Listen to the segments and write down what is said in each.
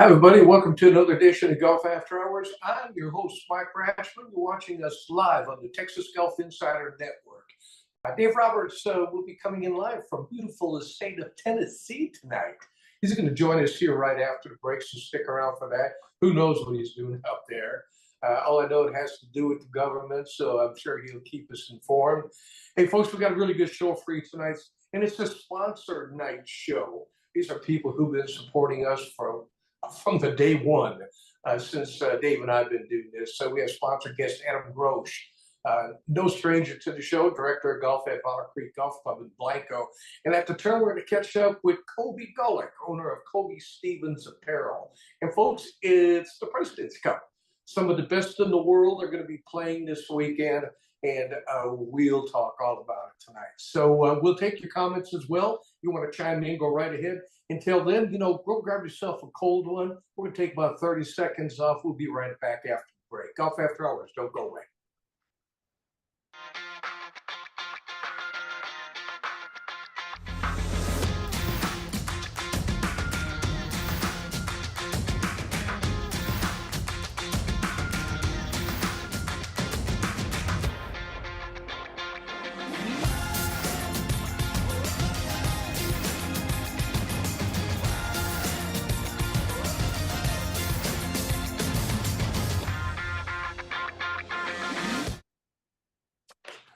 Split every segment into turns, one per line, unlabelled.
Hi, everybody. Welcome to another edition of Golf After Hours. I'm your host, Mike Ratchman. You're watching us live on the Texas Golf Insider Network. Dave Roberts will be coming in live from beautiful the state of Tennessee tonight. He's going to join us here right after the break, so stick around for that. Who knows what he's doing out there? All I know, it has to do with the government, so I'm sure he'll keep us informed. Hey, folks, we got a really good show for you tonight, and it's a sponsored night show. These are people who've been supporting us from the day one since Dave and I have been doing this. So we have sponsor guest Adam Grosh, no stranger to the show, director of golf at Valor Creek Golf Club in Blanco. And at the turn, we're going to catch up with Kobe Gulick, owner of Kobe Stevens Apparel. And folks, it's the President's Cup. Some of the best in the world are going to be playing this weekend, and we'll talk all about it tonight. So we'll take your comments as well. You want to chime in, go right ahead. Until then, go grab yourself a cold one. We're going to take about 30 seconds off. We'll be right back after the break. Golf After Hours. Don't go away.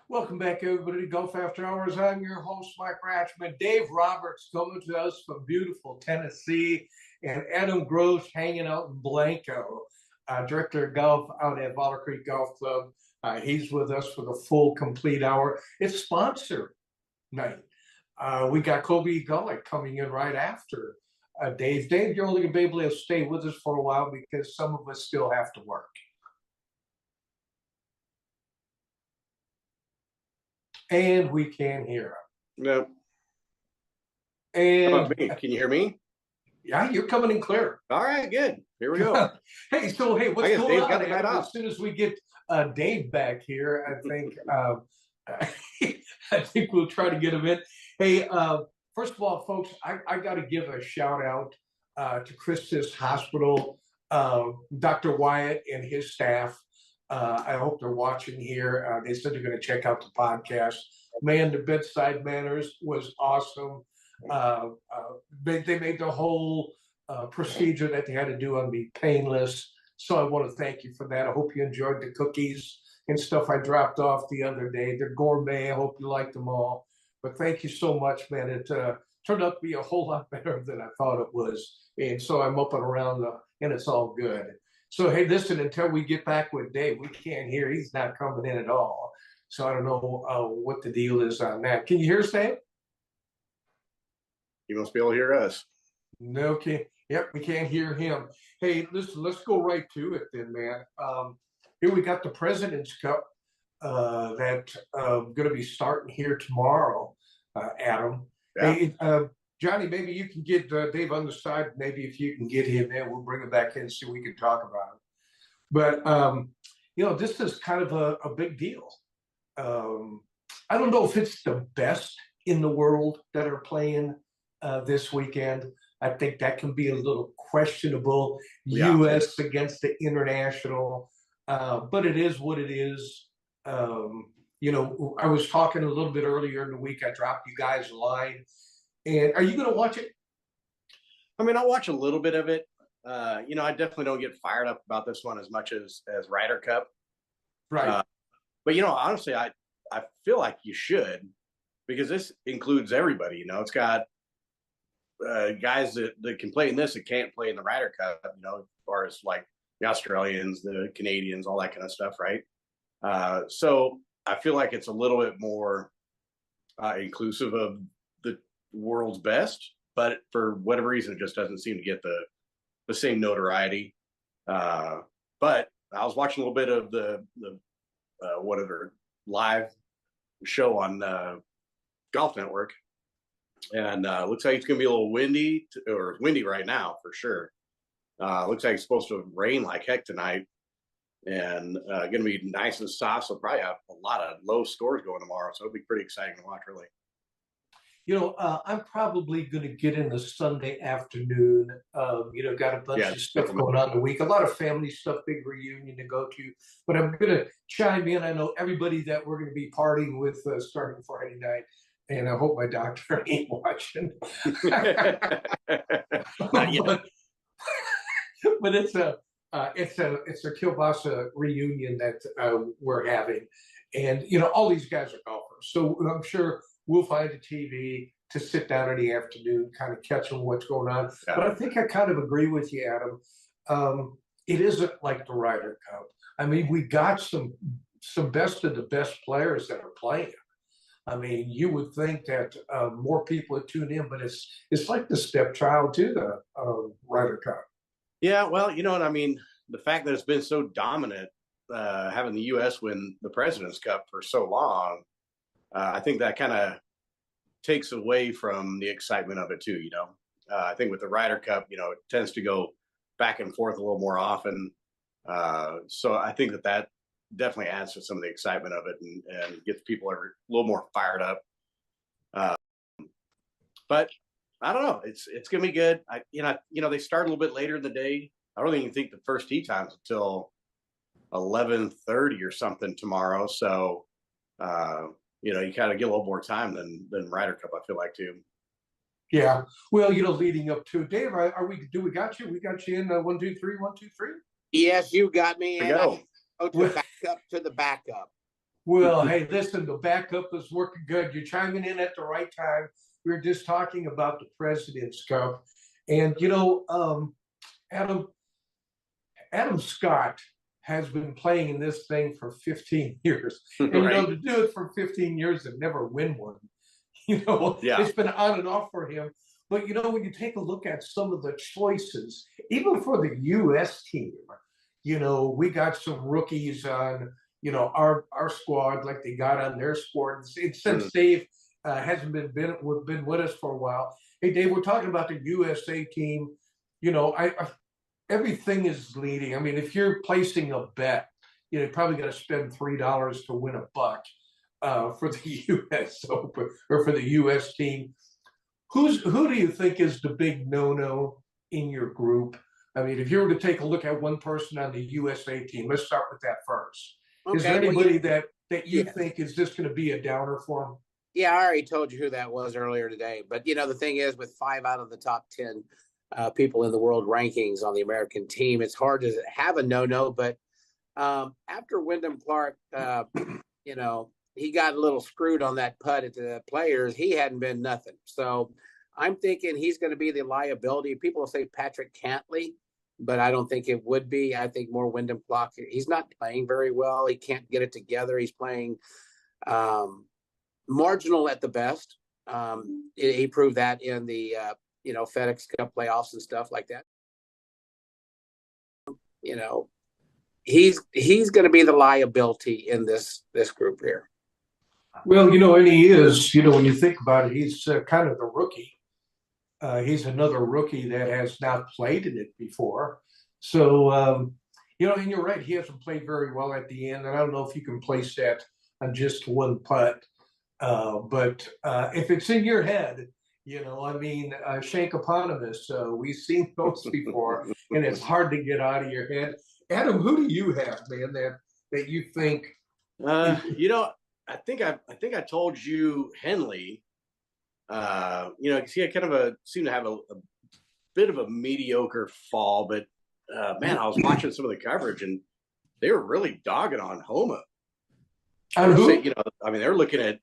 Welcome back, everybody, to Golf After Hours. I'm your host, Mike Ratchman. Dave Roberts coming to us from beautiful Tennessee, and Adam Grosh hanging out in Blanco, director of golf out at Valor Creek Golf Club. He's with us for the full, complete hour. It's sponsor night. We got Kobe Gulick coming in right after Dave. Dave, you're only going to be able to stay with us for a while because some of us still have to work. And we can't hear him.
No.
And
how about me? Can you hear me?
Yeah, you're coming in clear.
All right, good. Here we go.
Hey, what's going
Dave's
on?
Got the night off.
As soon as we get Dave back here, I think we'll try to get him in. Hey, first of all, folks, I got to give a shout out to Christus Hospital, Dr. Wyatt and his staff. I hope they're watching here. They said they're going to check out the podcast. Man, the bedside manners was awesome. They made the whole procedure that they had to do on me painless. So I want to thank you for that. I hope you enjoyed the cookies and stuff I dropped off the other day. They're gourmet. I hope you liked them all. But thank you so much, man. It turned out to be a whole lot better than I thought it was. And so I'm up and around, and it's all good. So, hey, listen, until we get back with Dave, we can't hear. He's not coming in at all. So I don't know what the deal is on that. Can you hear us, Dave?
You must be able to hear us.
No, yep, we can't hear him. Hey, listen, let's go right to it then, man. Here we got the President's Cup that's going to be starting here tomorrow, Adam.
Yeah.
Hey, Johnny, maybe you can get Dave on the side. Maybe if you can get him in, we'll bring him back in so we can talk about it. But, this is kind of a big deal. I don't know if it's the best in the world that are playing this weekend. I think that can be a little questionable,
Yeah.
U.S. against the international, but it is what it is. I was talking a little bit earlier in the week. I dropped you guys a line. And are you going to watch it?
I mean, I'll watch a little bit of it. I definitely don't get fired up about this one as much as Ryder Cup.
Right.
But, honestly, I feel like you should, because this includes everybody. It's got guys that can play in this that can't play in the Ryder Cup, as far as like the Australians, the Canadians, all that kind of stuff, right? So I feel like it's a little bit more inclusive of the world's best, but for whatever reason, it just doesn't seem to get the same notoriety. But I was watching a little bit of the whatever live show on Golf Network, and looks like it's going to be a little windy, or windy right now for sure. Looks like it's supposed to rain like heck tonight, and going to be nice and soft. So probably have a lot of low scores going tomorrow. So it'll be pretty exciting to watch, really.
I'm probably going to get in the Sunday afternoon. Got a bunch
Yeah,
of stuff going on the week, a lot of family stuff, big reunion to go to. But I'm going to chime in. I know everybody that we're going to be partying with starting Friday night, and I hope my doctor ain't watching.
not yet.
But it's a kielbasa reunion that we're having, and all these guys are golfers, so I'm sure we'll find a TV to sit down in the afternoon, kind of catching what's going on.
Yeah.
But I think I kind of agree with you, Adam. It isn't like the Ryder Cup. I mean, we got some best of the best players that are playing. I mean, you would think that more people would tune in, but it's like the stepchild to the Ryder Cup.
Yeah, well, you know what I mean. The fact that it's been so dominant, having the U.S. win the President's Cup for so long, I think that kind of takes away from the excitement of it too. I think with the Ryder Cup, it tends to go back and forth a little more often. So I think that definitely adds to some of the excitement of it and gets people a little more fired up. But I don't know. It's gonna be good. They start a little bit later in the day. I don't even think the first tee time's until 11:30 or something tomorrow. So you kind of get a little more time than Ryder Cup, I feel like, too.
Yeah. Well, leading up to it, Dave, we got you? We got you in 1, 2, 3, 1, 2, 3?
Yes, you got me.
There you go.
To the backup.
Well, hey, listen, the backup is working good. You're chiming in at the right time. We were just talking about the President's Cup. And, Adam Scott has been playing in this thing for 15 years. And,
Right.
to do it for 15 years and never win one,
Yeah.
it's been on and off for him. But, when you take a look at some of the choices, even for the U.S. team, we got some rookies on, our squad like they got on their squad. Since Dave hasn't been with us for a while. Hey, Dave, we're talking about the USA team. Everything is leading. I mean, if you're placing a bet, you probably got to spend $3 to win $1 for the U.S. Open or for the U.S. team. Who do you think is the big no-no in your group? I mean, if you were to take a look at one person on the USA team, let's start with that first. Okay, is there anybody that you think is just going to be a downer for them?
Yeah, I already told you who that was earlier today. But, the thing is, with 5 out of the top 10 people in the world rankings on the American team, it's hard to have a no-no. But after Wyndham Clark, he got a little screwed on that putt at the Players. He hadn't been nothing. So I'm thinking he's going to be the liability. People say Patrick Cantlay, but I don't think it would be. I think more Wyndham Clark. He's not playing very well. He can't get it together. He's playing marginal at the best. He proved that in the FedEx Cup playoffs and stuff like that. He's going to be the liability in this group here.
Well, and he is. When you think about it, he's kind of the rookie. He's another rookie that has not played in it before. So, and you're right. He hasn't played very well at the end. And I don't know if you can place that on just one putt. But if it's in your head, Shank Eponymous, we've seen those before, and it's hard to get out of your head. Adam, who do you have, man, that you think?
I think I told you Henley. Because he had seemed to have a bit of a mediocre fall, but man, I was watching some of the coverage and they were really dogging on Homa. They're looking at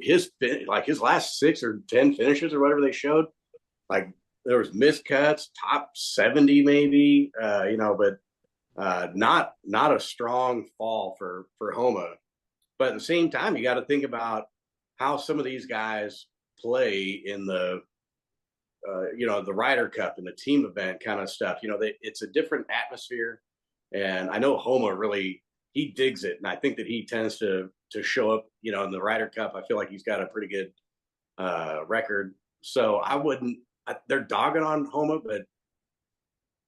his last 6 or 10 finishes or whatever they showed. Like there was miscuts, top 70 maybe, but not a strong fall for Homa. But at the same time, you got to think about how some of these guys play in the the Ryder Cup and the team event kind of stuff. It's a different atmosphere, and I know Homa really he digs it, and I think that he tends to show up. In the Ryder Cup, I feel like he's got a pretty good record. So I wouldn't. They're dogging on Homa, but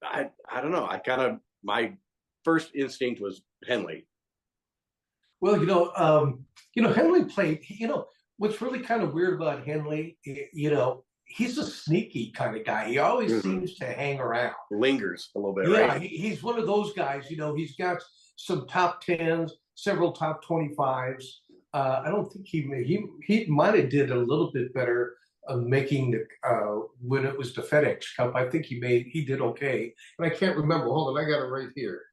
I don't know. My first instinct was Henley.
Well, Henley played. what's really kind of weird about Henley, you know, he's a sneaky kind of guy. He always
Mhm.
seems to hang around.
Lingers a little bit,
Yeah,
right?
he's one of those guys. You know, he's got some top tens, several top 25s. I don't think he might have did a little bit better making the when it was the FedEx Cup. I think he did okay, and I can't remember. Hold on, I got it right here.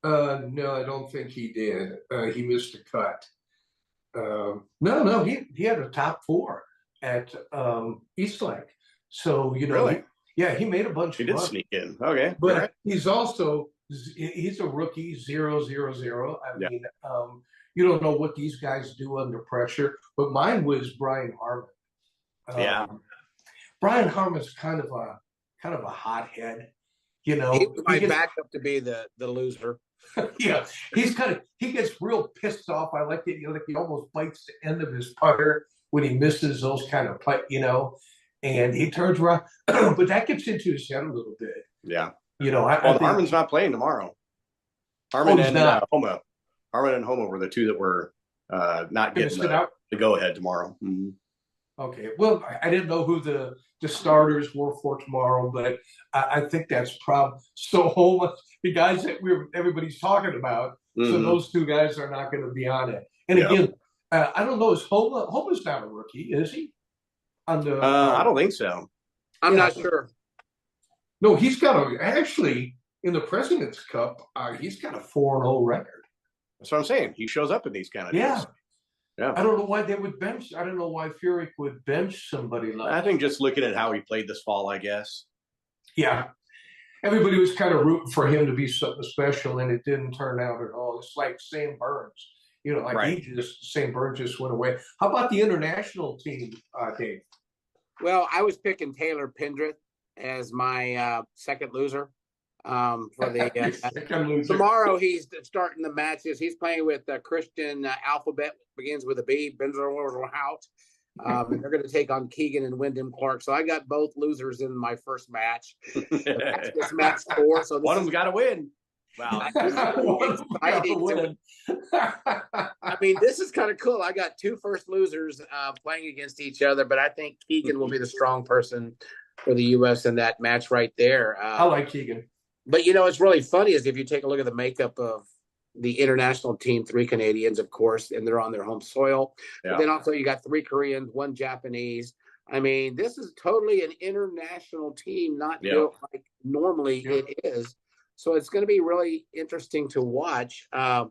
No, I don't think he did. He missed a cut. No, he had a top four at Eastlake. So you know,
Really?
yeah, he made a bunch
He
of
did
money.
sneak in. Okay. All right.
But he's a rookie, 0-0-0. I
Yeah.
mean, you don't know what these guys do under pressure. But mine was Brian Harmon.
Yeah.
Brian Harmon's kind of a hothead. You
He
know,
was my backup to be the loser.
yeah, he gets real pissed off. I like it. You know, like he almost bites the end of his putter when he misses those kind of putt. You know, and he turns around, but that gets into his head a little bit.
Yeah.
You know, I
Well,
think
Harmon's not playing tomorrow. Harmon
he's
and
not.
Homa. Harmon and Homa were the two that were not
Gonna
getting
sit out.
the go ahead tomorrow. Mhm.
Okay. Well, I didn't know who the starters were for tomorrow, but I think that's probably so Homa, the guys that everybody's talking about. So
Mhm.
those two guys are not going to be on it. And
Yeah.
again, I don't know. Is Homa's not a rookie, is he? On the
I don't think so.
I'm
Yeah.
not sure.
No, he's got actually in the President's Cup. He's got a 4-0 record.
That's what I'm saying. He shows up in these kind of
Yeah.
deals. Yeah.
I don't know why they would bench. I don't know why Furyk would bench somebody like.
I think just looking at how he played this fall, I guess.
Yeah. Everybody was kind of rooting for him to be something special, and it didn't turn out at all. It's like Sam Burns, you know, like
Right.
Sam Burns just went away. How about the international team, Dave?
Well, I was picking Taylor Pendrith as my second loser for the
Second loser.
tomorrow. He's starting the matches. He's playing with Christian Alphabet, begins with a B. Benzout. And they're going to take on Keegan and Wyndham Clark. So I got both losers in my first match. This match 4. So
One of them's got to win. Wow.
Exciting. I mean, this is kind of cool. I got 2 first losers playing against each other, but I think Keegan will be the strong person for the U.S. in that match right there.
I like Keegan.
But, you know, it's really funny is if you take a look at the makeup of the international team, 3 Canadians, of course, and they're on their home soil.
Yeah.
But then also you got 3 Koreans, 1 Japanese. I mean, this is totally an international team, not built like normally it is. So it's going to be really interesting to watch. I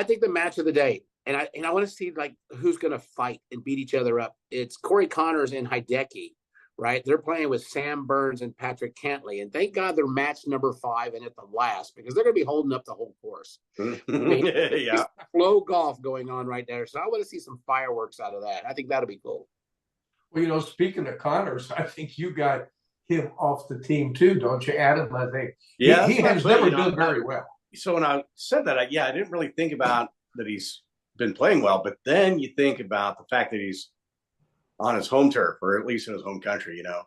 think the match of the day, and I want to see like who's going to fight and beat each other up. It's Corey Connors and Hideki, right? They're playing with Sam Burns and Patrick Cantley, and thank God they're match number 5 and at the last because they're going to be holding up the whole course.
Yeah,
flow golf going on right there. So I want to see some fireworks out of that. I think that'll be cool.
Well, you know, speaking of Connors, I think you got him off the team too, don't you, Adam? I think
yeah.
he has never done very well.
So when I said that, I didn't really think about that he's been playing well, but then you think about the fact that he's on his home turf, or at least in his home country, you know,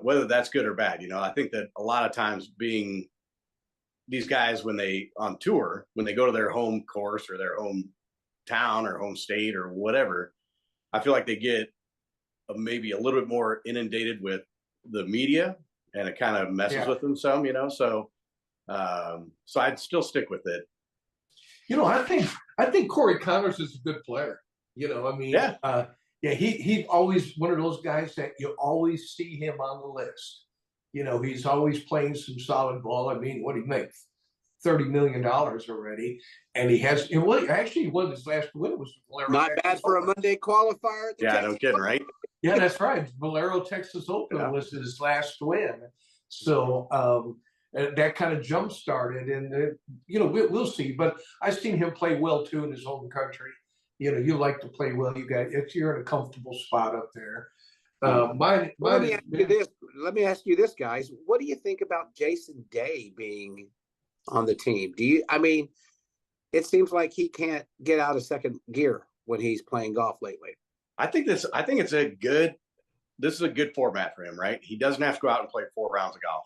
whether that's good or bad. You know, I think that a lot of times being these guys when they on tour, when they go to their home course or their home town or home state or whatever, I feel like they get maybe a little bit more inundated with the media, and it kind of messes with them some, you know. So I'd still stick with it.
You know, I think Corey Connors is a good player. You know, I mean, he always one of those guys that you always see him on the list. You know, he's always playing some solid ball. I mean, what he makes $30 million already, and he has. And actually won his last win was Valero.
Not bad for a Monday qualifier.
Yeah, no kidding, right?
Yeah, that's right. Valero Texas Open was his last win. So that kind of jump started, and you know, we'll see. But I've seen him play well too in his home country. You know, you like to play well. You're in a comfortable spot up there.
Let me ask you this, guys. What do you think about Jason Day being on the team? I mean, it seems like he can't get out of second gear when he's playing golf lately.
I think this is a good format for him, right? He doesn't have to go out and play 4 rounds of golf.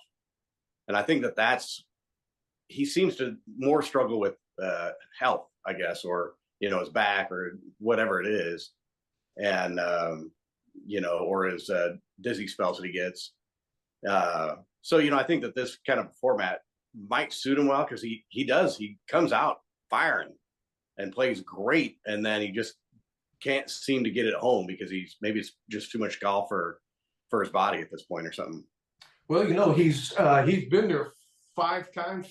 And I think he seems to more struggle with health, I guess, or, his back or whatever it is, and or his dizzy spells that he gets. So I think that this kind of format might suit him well because he comes out firing and plays great, and then he just can't seem to get it home because maybe it's just too much golf for his body at this point or something.
Well, he's been there 4 times.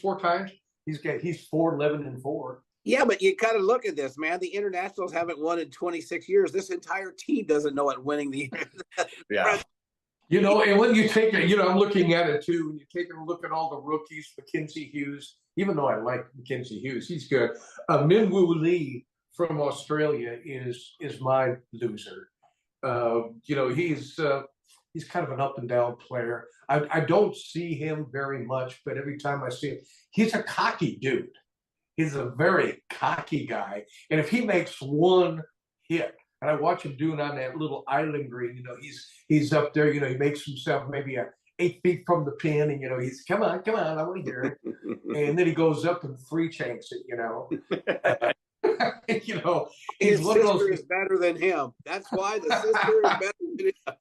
He's 4-11-4.
Yeah, but you got to look at this, man. The internationals haven't won in 26 years. This entire team doesn't know what winning the.
Yeah.
And when you take it, I'm looking at it too, and you take a look at all the rookies, Mackenzie Hughes, even though I like Mackenzie Hughes, he's good. Min Woo Lee from Australia is my loser. He's kind of an up and down player. I don't see him very much, but every time I see him, he's a cocky dude. He's a very cocky guy. And if he makes one hit, and I watch him doing on that little island green, he's up there, he makes himself maybe 8 feet from the pin, and he's come on, I want to hear it. And then he goes up and 3 chanks it,
His
he's one of those.
sister is better than him. That's why the sister is better than him.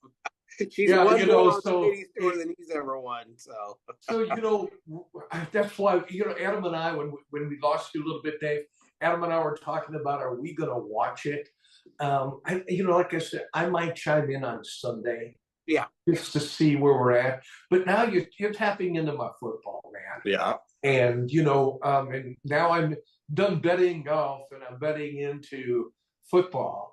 She's
Yeah,
won more on
so-
the ladies tour than he's ever won. So
That's why Adam and I, when we lost you a little bit, Dave, Adam and I were talking about, are we going to watch it? Like I said, I might chime in on Sunday,
Yeah.
just to see where we're at. But now you're tapping into my football, man.
Yeah.
And and now I'm done betting golf, and I'm betting into football.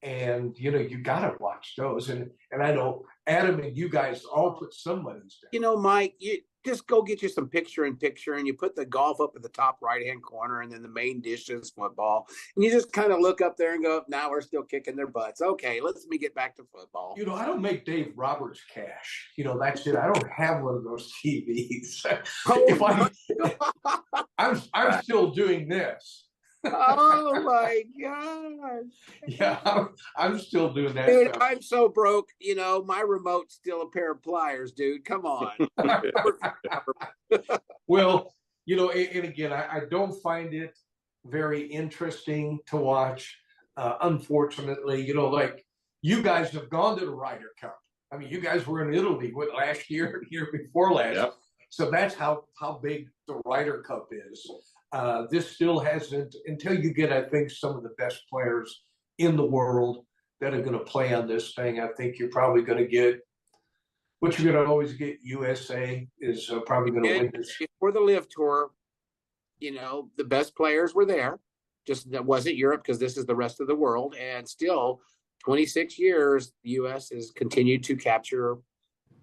And you gotta watch those. And I know Adam and you guys all put some monies down.
Mike, you just go get you some picture-in-picture, and you put the golf up at the top right-hand corner, and then the main dish is football. And you just kind of look up there and go, now we're still kicking their butts. Okay, let me get back to football.
I don't make Dave Roberts cash. That's it. I don't have one of those TVs. I'm still doing this.
Oh my gosh.
Yeah, I'm still doing that
Dude,
stuff.
I'm so broke. My remote's still a pair of pliers, dude. Come on.
Well, and again, I don't find it very interesting to watch. Unfortunately, like you guys have gone to the Ryder Cup. I mean, you guys were in Italy last year, year before last.
Yep.
So that's how big the Ryder Cup is. This still hasn't, until you get, I think, some of the best players in the world that are going to play on this thing. I think you're probably going to get what you're going to always get. USA is probably going to win this.
For the Live Tour, the best players were there. Just that wasn't Europe, because this is the rest of the world. And still, 26 years, the U.S. has continued to capture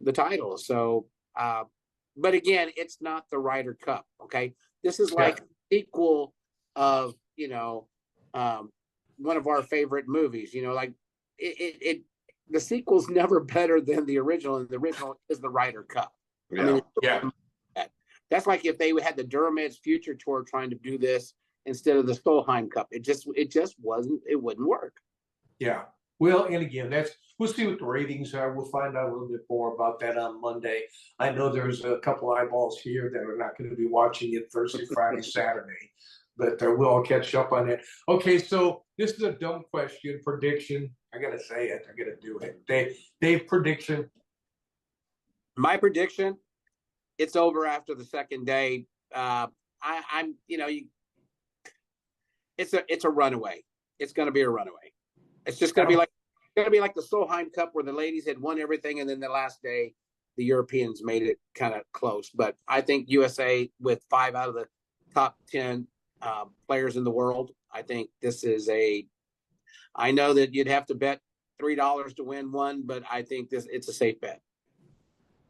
the title. So, but again, it's not the Ryder Cup. Okay, this is like equal of one of our favorite movies. Like the sequel's never better than the original, and the original is the Ryder Cup.
Yeah.
I mean,
Yeah.
That's like if they had the Durhamed's Future Tour trying to do this instead of the Solheim Cup. It just wouldn't work.
Yeah. Well, and again, we'll see what the ratings are. We'll find out a little bit more about that on Monday. I know there's a couple eyeballs here that are not going to be watching it Thursday, Friday, Saturday, but we'll all catch up on it. Okay, so this is a dumb question, prediction. I got to say it. I got to do it. Dave, prediction.
My prediction, it's over after the second day. It's a runaway. It's going to be a runaway. It's just going to be like the Solheim Cup, where the ladies had won everything, and then the last day the Europeans made it kind of close. But I think USA, with 5 out of the top 10 players in the world, I think this is I know that you'd have to bet $3 to win one, but I think it's a safe bet.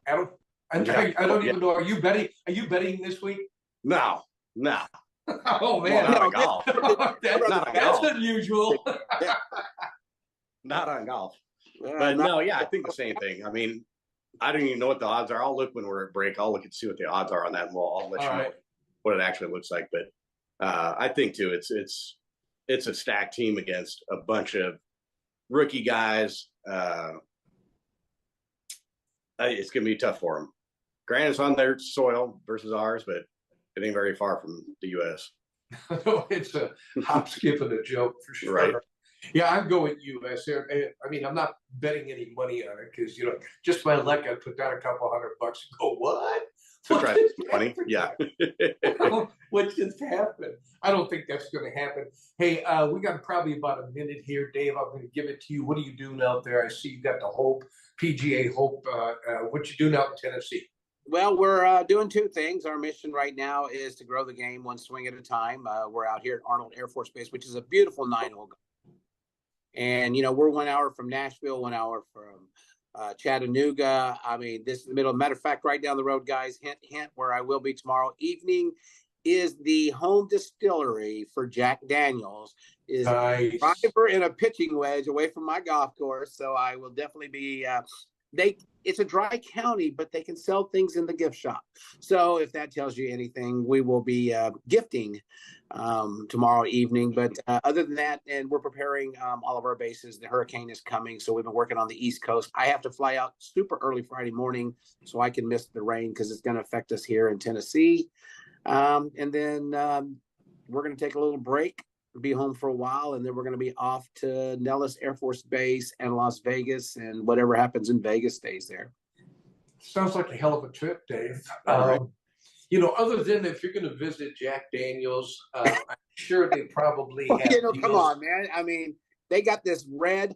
Adam, I don't even know. Are you betting this week?
No.
Oh man,
Well, not on golf.
That's unusual.
Not on golf. But no, I think the same thing. I mean, I don't even know what the odds are. I'll look when we're at break. I'll look and see what the odds are on that, and I'll let you know what it actually looks like. But I think too, it's a stacked team against a bunch of rookie guys. It's going to be tough for them. Granted, it's on their soil versus ours, but it ain't very far from the U.S.
No, it's a hop, skip, and a joke for sure.
Right.
Yeah, I'm going US. I mean, I'm not betting any money on it because just my luck, I put down a couple $100 and go, what?
To
What
try
just
some money.
happened?
Yeah.
What just happened? I don't think that's going to happen. Hey, we got probably about a minute here, Dave. I'm going to give it to you. What are you doing out there? I see you got the Hope PGA Hope. What you doing out in Tennessee?
Well, we're doing two things. Our mission right now is to grow the game one swing at a time. We're out here at Arnold Air Force Base, which is a beautiful 9-hole. And, we're 1 hour from Nashville, 1 hour from Chattanooga. I mean, this is the middle. Matter of fact, right down the road, guys, hint, hint, where I will be tomorrow evening is the home distillery for Jack Daniels. Is
Nice.
a driver and a pitching wedge away from my golf course. So I will definitely be it's a dry county, but they can sell things in the gift shop. So if that tells you anything, we will be gifting tomorrow evening. But other than that, and we're preparing all of our bases. The hurricane is coming, so we've been working on the East Coast. I have to fly out super early Friday morning so I can miss the rain because it's going to affect us here in Tennessee. And then we're going to take a little break, be home for a while, and then we're going to be off to Nellis Air Force Base and Las Vegas, and whatever happens in Vegas stays there.
Sounds like a hell of a trip, Dave.
Right.
Other than if you're going to visit Jack Daniels, I'm sure they probably have.
Come on, man. I mean, they got this red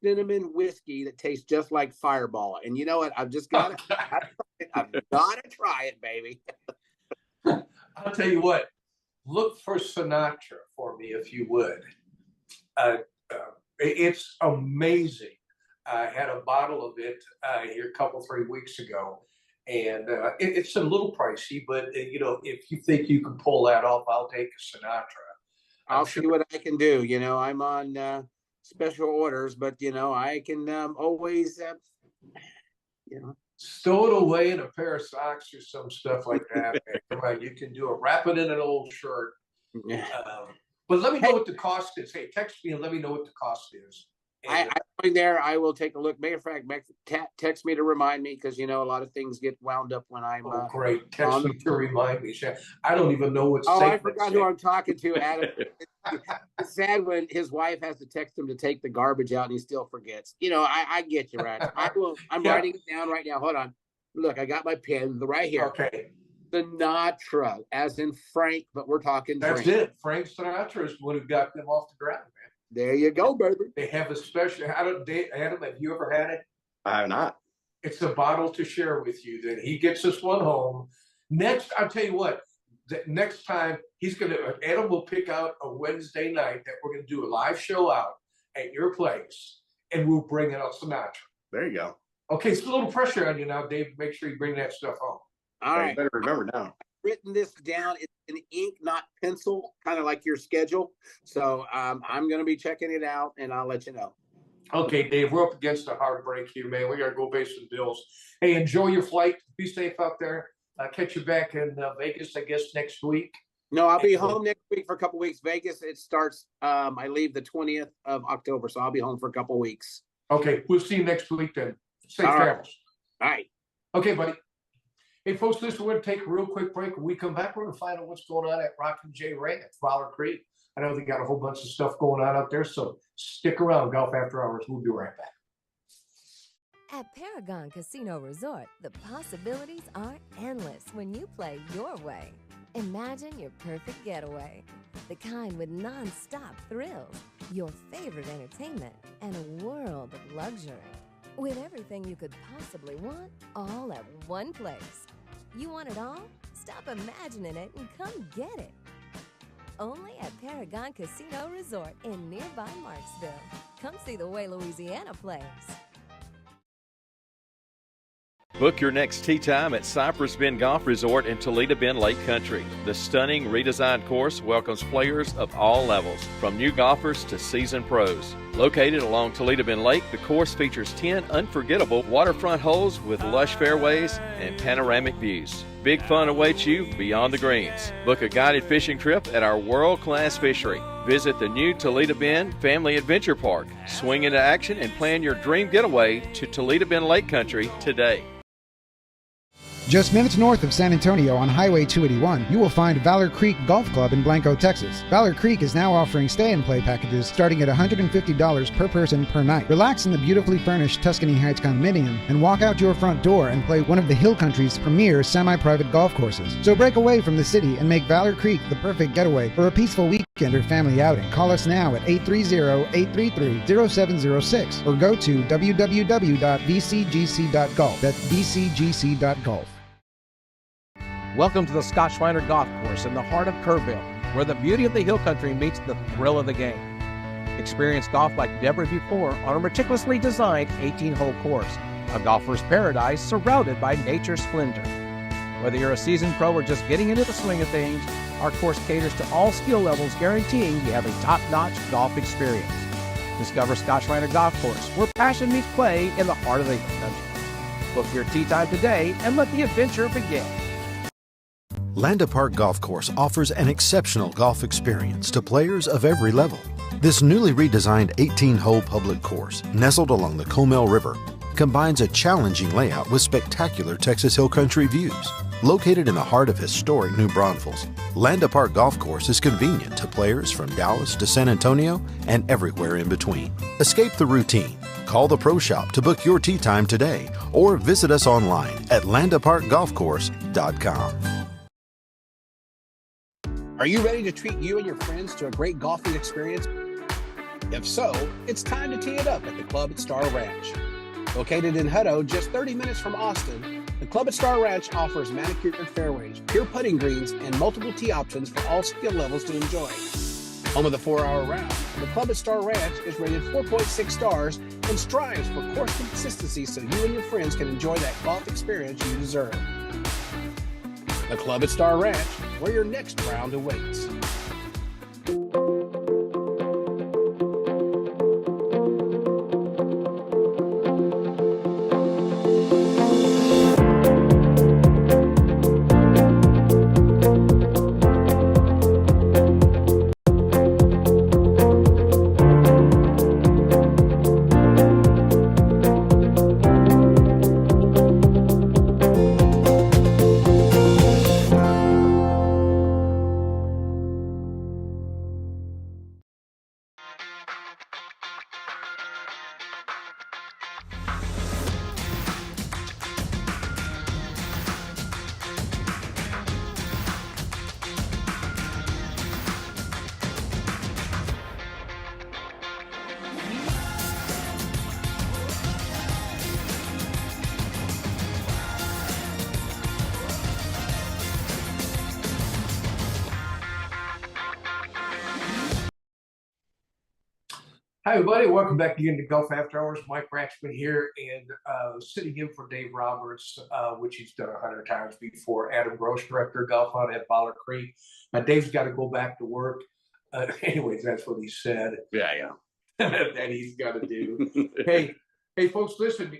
cinnamon whiskey that tastes just like Fireball, and you know what? I've just got to. I've got to try it, baby.
I'll tell you what. Look for Sinatra for me, if you would. It's amazing. I had a bottle of it here a couple, 3 weeks ago, and it's a little pricey, but if you think you can pull that off, I'll take a Sinatra.
I'll see what I can do. I'm on special orders, but I can always,
stow it away in a pair of socks or some stuff like that. Man. Come on, you can do it. Wrap it in an old shirt. But let me know what the cost is. Hey, text me and let me know what the cost is.
I'm going there. I will take a look. Matter of fact, text me to remind me because a lot of things get wound up when I'm.
Great. Text me to remind me. I don't even know what's.
Oh, I forgot who I'm talking to, Adam. It's sad when his wife has to text him to take the garbage out and he still forgets. I get you, right. I'm writing it down right now. Hold on. Look, I got my pen right here.
Okay.
Sinatra, as in Frank, but we're talking.
That's
drink.
it. Frank Sinatra is what who got them off the ground, man.
There you go, baby.
They have a special. Adam, have you ever had it?
I have not.
It's a bottle to share with you. Then he gets this one home. Next, I'll tell you what. Next time Adam will pick out a Wednesday night that we're going to do a live show out at your place, and we'll bring out Sinatra.
There you go.
Okay, it's a little pressure on you now, Dave. Make sure you bring that stuff home.
All right.
You better remember now.
Written this down. It's in ink, not pencil, kind of like your schedule. So I'm going to be checking it out, and I'll let you know.
Okay, Dave, we're up against a hard break here, man. We got to go pay some bills. Hey, enjoy your flight. Be safe out there. I'll catch you back in Vegas, I guess, next week.
No, I'll be home next week for a couple of weeks. Vegas, it starts, I leave the 20th of October, so I'll be home for a couple of weeks.
Okay, we'll see you next week then. Safe travels.
All right.
Okay, buddy. Hey, folks, listen, we're going to take a real quick break. When we come back, we're going to find out what's going on at Rockin' J. Ray at Fowler Creek. I know they got a whole bunch of stuff going on out there, so stick around. Golf After Hours. We'll be right back.
At Paragon Casino Resort, the possibilities are endless when you play your way. Imagine your perfect getaway, the kind with non-stop thrills, your favorite entertainment, and a world of luxury. With everything you could possibly want, all at one place. You want it all? Stop imagining it and come get it. Only at Paragon Casino Resort in nearby Marksville. Come see the way Louisiana plays.
Book your next tee time at Cypress Bend Golf Resort in Toledo Bend Lake Country. The stunning redesigned course welcomes players of all levels, from new golfers to seasoned pros. Located along Toledo Bend Lake, the course features 10 unforgettable waterfront holes with lush fairways and panoramic views. Big fun awaits you beyond the greens. Book a guided fishing trip at our world-class fishery. Visit the new Toledo Bend Family Adventure Park. Swing into action and plan your dream getaway to Toledo Bend Lake Country today.
Just minutes north of San Antonio on Highway 281, you will find Valor Creek Golf Club in Blanco, Texas. Valor Creek is now offering stay-and-play packages starting at $150 per person per night. Relax in the beautifully furnished Tuscany Heights condominium and walk out your front door and play one of the Hill Country's premier semi-private golf courses. So break away from the city and make Valor Creek the perfect getaway for a peaceful weekend or family outing. Call us now at 830-833-0706 or go to www.vcgc.golf. That's vcgc.golf.
Welcome to the Scott Schreiner Golf Course in the heart of Kerrville, where the beauty of the Hill Country meets the thrill of the game. Experience golf like never before on a meticulously designed 18-hole course, a golfer's paradise surrounded by nature's splendor. Whether you're a seasoned pro or just getting into the swing of things, our course caters to all skill levels, guaranteeing you have a top-notch golf experience. Discover Scott Schreiner Golf Course, where passion meets play in the heart of the Hill Country. Book your tee time today and let the adventure begin.
Landa Park Golf Course offers an exceptional golf experience to players of every level. This newly redesigned 18-hole public course, nestled along the Comal River, combines a challenging layout with spectacular Texas Hill Country views. Located in the heart of historic New Braunfels, Landa Park Golf Course is convenient to players from Dallas to San Antonio and everywhere in between. Escape the routine. Call the Pro Shop to book your tee time today or visit us online at landaparkgolfcourse.com.
Are you ready to treat you and your friends to a great golfing experience? If so, it's time to tee it up at the Club at Star Ranch. Located in Hutto, just 30 minutes from Austin, the Club at Star Ranch offers manicured fairways, pure putting greens, and multiple tee options for all skill levels to enjoy. Home of the 4-hour round, the Club at Star Ranch is rated 4.6 stars and strives for course consistency so you and your friends can enjoy that golf experience you deserve. The Club at Star Ranch, where your next round awaits.
Hi, everybody. Welcome back again to Golf After Hours. Mike Ratchman here, and sitting in for Dave Roberts, which he's done 100 times before. Adam Gross, director of golf out at Valor Creek. Dave's got to go back to work. Anyways, that's what he said.
Yeah.
That he's got to do. Hey, folks, listen.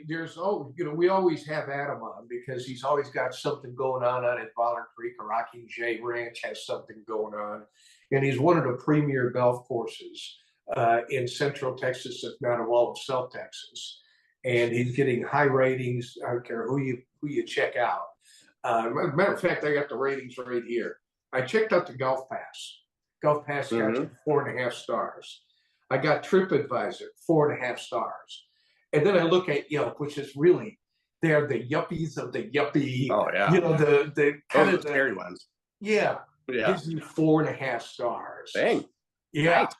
We always have Adam on because he's always got something going on at Valor Creek. Or Rocking J Ranch has something going on, and he's one of the premier golf courses in Central Texas, if not of all of South Texas, and he's getting high ratings. I don't care who you check out. Matter of fact, I got the ratings right here. I checked out the Golf Pass. Golf Pass got 4.5 stars. I got TripAdvisor 4.5 stars, and then I look at Yelp, which is really they're the yuppies of the yuppie.
Oh yeah.
The kind of the
scary ones.
Yeah. Gives you 4.5 stars.
Dang.
Yeah.
Right.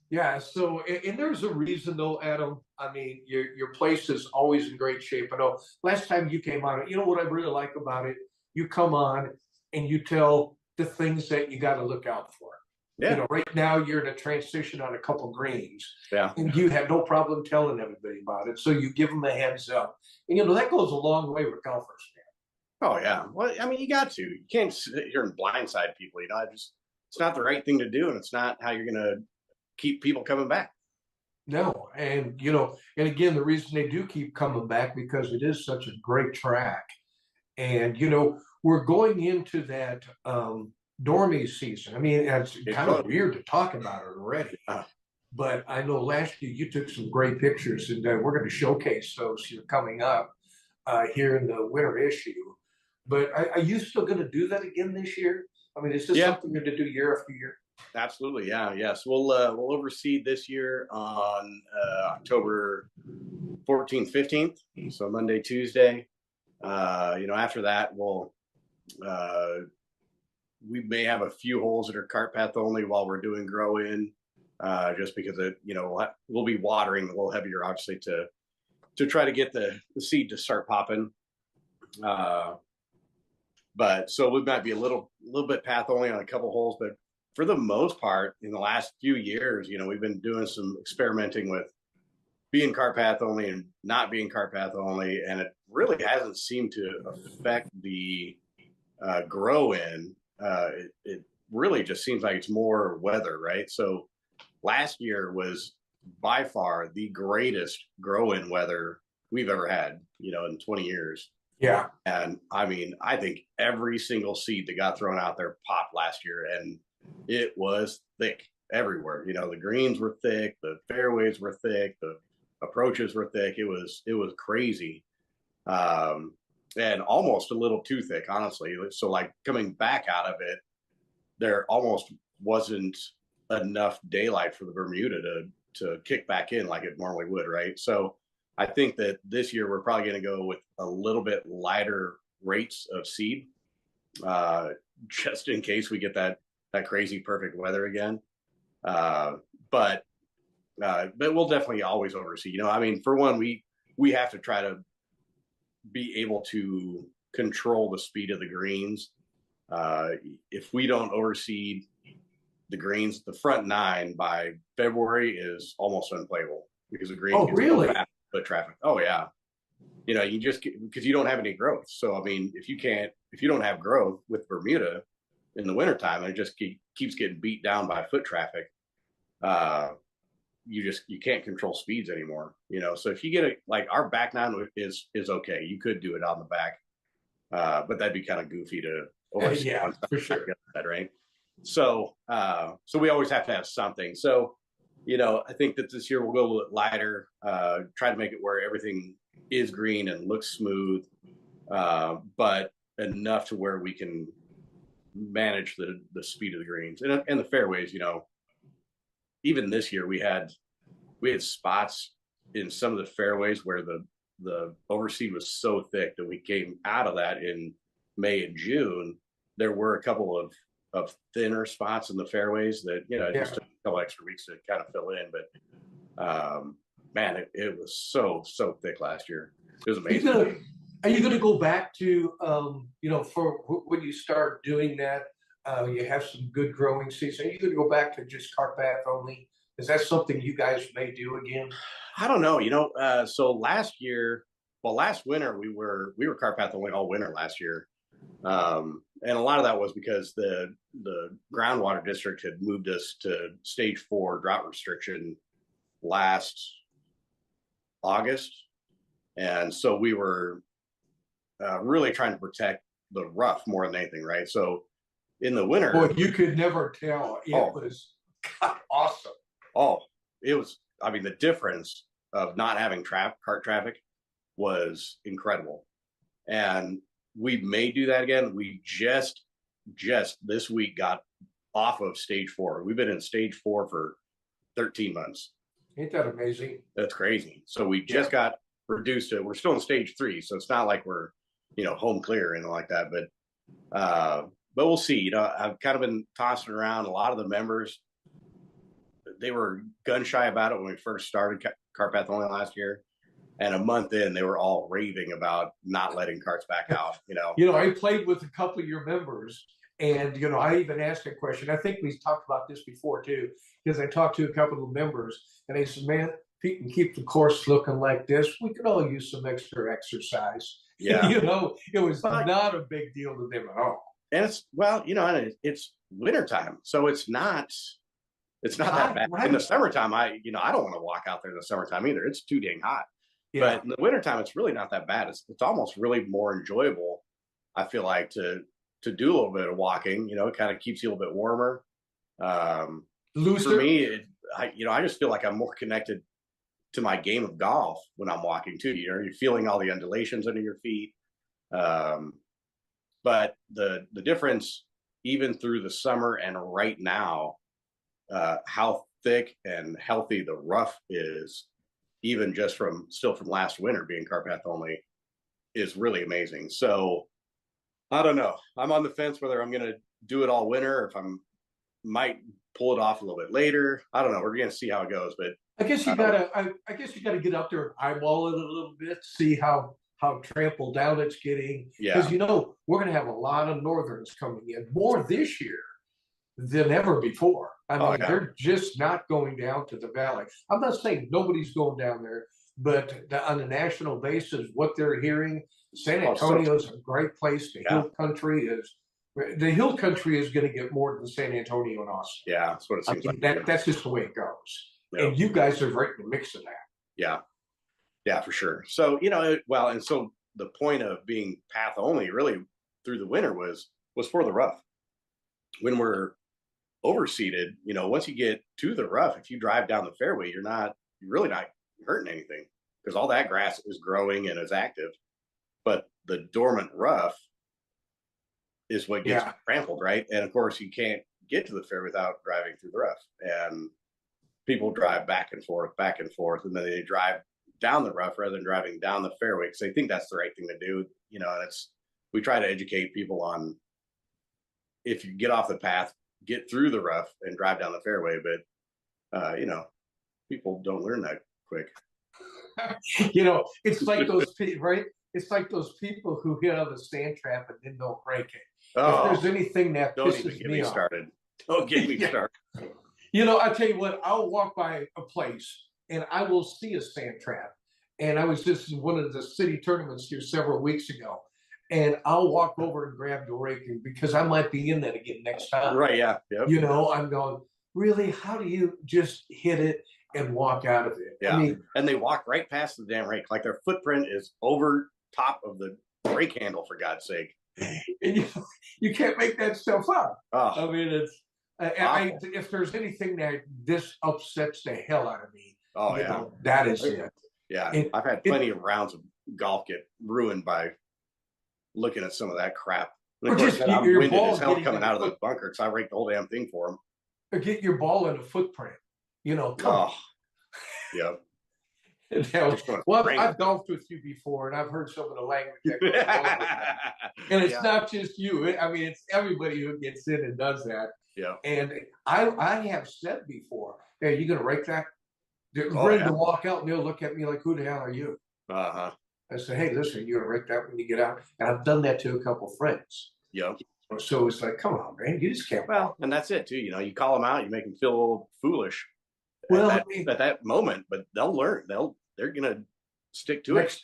Yeah, so and there's a reason though, Adam. I mean, your place is always in great shape. I know last time you came on, you know what I really like about it? You come on and you tell the things that you got to look out for.
Yeah.
Right now you're in a transition on a couple greens.
Yeah.
And you have no problem telling everybody about it. So you give them a heads up. And that goes a long way with golfers, man.
Oh yeah. Well, I mean, you got to. You can't sit here and blindside people. It's not the right thing to do, and it's not how you're gonna keep people coming back.
No, and and again, the reason they do keep coming back because it is such a great track, and we're going into that Dormy season. I mean, it's kind of weird to talk about it already, but I know last year you took some great pictures, and we're going to showcase those here coming up here in the winter issue. But are you still going to do that again this year? I mean, is this
Yeah.
something you're going to do year after year?
Absolutely, yeah, yes. We'll oversee this year on October 14th, 15th, so Monday, Tuesday. After that, we may have a few holes that are cart path only while we're doing grow in, just because we'll be watering a little heavier, obviously, to try to get the seed to start popping. But so we might be a little bit path only on a couple holes, but for the most part, in the last few years, we've been doing some experimenting with being cart path only and not being cart path only, and it really hasn't seemed to affect the grow in. It really just seems like it's more weather, right? So last year was by far the greatest grow in weather we've ever had, in 20 years.
Yeah.
And I mean, I think every single seed that got thrown out there popped last year, and it was thick everywhere. The greens were thick, the fairways were thick, the approaches were thick. It was crazy. And almost a little too thick, honestly. So like coming back out of it, there almost wasn't enough daylight for the Bermuda to kick back in like it normally would, right? So I think that this year we're probably going to go with a little bit lighter rates of seed, just in case we get that crazy perfect weather again. But we'll definitely always oversee. I mean, for one, we have to try to be able to control the speed of the greens. If we don't overseed the greens, the front 9 by February is almost unplayable because the greens get
really?
so fast foot traffic. Oh yeah. You just because you don't have any growth. So I mean, if you don't have growth with Bermuda in the wintertime, and it just keeps getting beat down by foot traffic, you can't control speeds anymore. So if you get it, like our back 9 is okay. You could do it on the back, but that'd be kind of goofy to oversee.
Yeah, for sure.
Right. So we always have to have something. So, I think that this year we'll go a little bit lighter, try to make it where everything is green and looks smooth, but enough to where we can manage the speed of the greens and the fairways. Even this year we had spots in some of the fairways where the overseed was so thick that we came out of that in May and June. There were a couple of thinner spots in the fairways that just took a couple extra weeks to kind of fill in, but man, it was so thick last year. It was amazing.
Are you going to go back to for when you start doing that, you have some good growing season? Are you going to go back to just cart path only? Is that something you guys may do again?
I don't know. So last winter we were cart path only all winter last year, and a lot of that was because the groundwater district had moved us to stage 4 drought restriction last August, and so we were really trying to protect the rough more than anything, right? So in the winter,
boy, you could never tell. It was awesome.
Oh, it was. I mean, the difference of not having cart traffic was incredible, and we may do that again. We just this week got off of stage 4. We've been in stage 4 for 13 months.
Ain't that amazing?
That's crazy. So we just got reduced to. We're still in stage 3, so it's not like we're home clear or anything like that. But we'll see. I've kind of been tossing around. A lot of the members, they were gun shy about it when we first started cart path only last year, and a month in, they were all raving about not letting carts back out.
I played with a couple of your members, and I even asked a question. I think we talked about this before too, because I talked to a couple of members, and they said, "Man, if you can keep the course looking like this, we could all use some extra exercise."
Yeah,
it was not a big deal to them at all.
And it's wintertime, so it's not that bad.
Right.
In the summertime, I don't want to walk out there in the summertime either. It's too dang hot.
Yeah.
But in the wintertime, it's really not that bad. It's almost really more enjoyable, I feel like, to do a little bit of walking. It kind of keeps you a little bit warmer.
Looser.
For me, I just feel like I'm more connected to my game of golf when I'm walking too. You're feeling all the undulations under your feet. But the difference, even through the summer and right now, how thick and healthy the rough is, even just from last winter being cart path only, is really amazing. So I don't know. I'm on the fence whether I'm going to do it all winter or if might pull it off a little bit later. I don't know. We're going to see how it goes, but
I guess you gotta. I guess you gotta get up there and eyeball it a little bit, see how trampled down it's getting.
Yeah.
Because we're gonna have a lot of Northerns coming in more this year than ever before. I mean, they're just not going down to the valley. I'm not saying nobody's going down there, but on a national basis, what they're hearing, San Antonio is a great place. The hill country is going to get more than San Antonio and Austin.
Yeah, that's what it seems like.
That's just the way it goes.
Yep.
And you guys are right in the mix of that.
Yeah, for sure. So, and so the point of being path only really through the winter was for the rough. When we're overseeded, once you get to the rough, if you drive down the fairway, you're really not hurting anything because all that grass is growing and is active. But the dormant rough is what gets trampled, right? And of course, you can't get to the fairway without driving through the rough. And people drive back and forth, and then they drive down the rough rather than driving down the fairway because they think that's the right thing to do. And we try to educate people on, if you get off the path, get through the rough and drive down the fairway. But, people don't learn that quick.
It's like those people, right? It's like those people who hit on the sand trap and then don't break it.
Oh,
if there's anything that
don't
pisses
even get
me
me
off,
started. Don't get me started.
I tell you what, I'll walk by a place and I will see a sand trap. And I was just in one of the city tournaments here several weeks ago. And I'll walk over and grab the rake because I might be in that again next time.
Right, yeah. Yep.
I'm going, really? How do you just hit it and walk out of it?
Yeah.
I mean,
and they walk right past the damn rake. Like their footprint is over top of the rake handle, for God's sake.
And you can't make that stuff up.
Oh.
I mean, it's if there's anything that this upsets the hell out of me, that is it.
Yeah, I've had plenty of rounds of golf get ruined by looking at some of that crap. And of course, I'm winded as hell coming out of the bunker because I raked the whole damn thing for them.
Or get your ball in a footprint,
Oh, yeah.
Well, I've golfed with you before, and I've heard some of the language that goes on. And it's not just you. I mean, it's everybody who gets in and does that.
Yeah.
And I have said before, hey, you going to rake that? They're ready to walk out, and they'll look at me like, who the hell are you?
Uh-huh.
I said, hey, listen, you're going to rake that when you get out. And I've done that to a couple of friends.
Yeah.
So it's like, come on, man, you just can't.
Well, and that's it, too. You call them out, you make them feel a little foolish at that moment, but they'll learn. They're going to stick to it.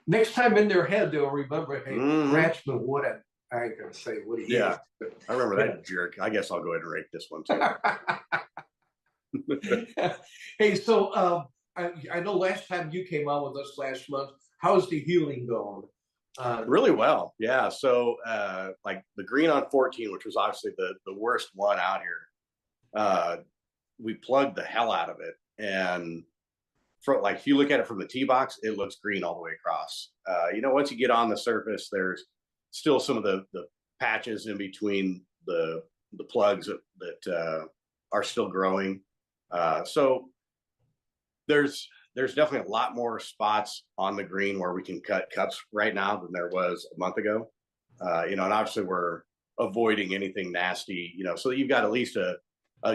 Next time in their head, they'll remember, hey, Ratchman, I ain't going to say what he is.
Yeah, I remember that jerk. I guess I'll go ahead and rake this one, too.
Hey, so I know last time you came on with us last month, how's the healing going?
Really well. Yeah. So like the green on 14, which was obviously the worst one out here, we plugged the hell out of it. And if you look at it from the tee box, it looks green all the way across. Once you get on the surface, there's still some of the patches in between the plugs that are still growing. So there's definitely a lot more spots on the green where we can cut cups right now than there was a month ago. And obviously we're avoiding anything nasty, so you've got at least a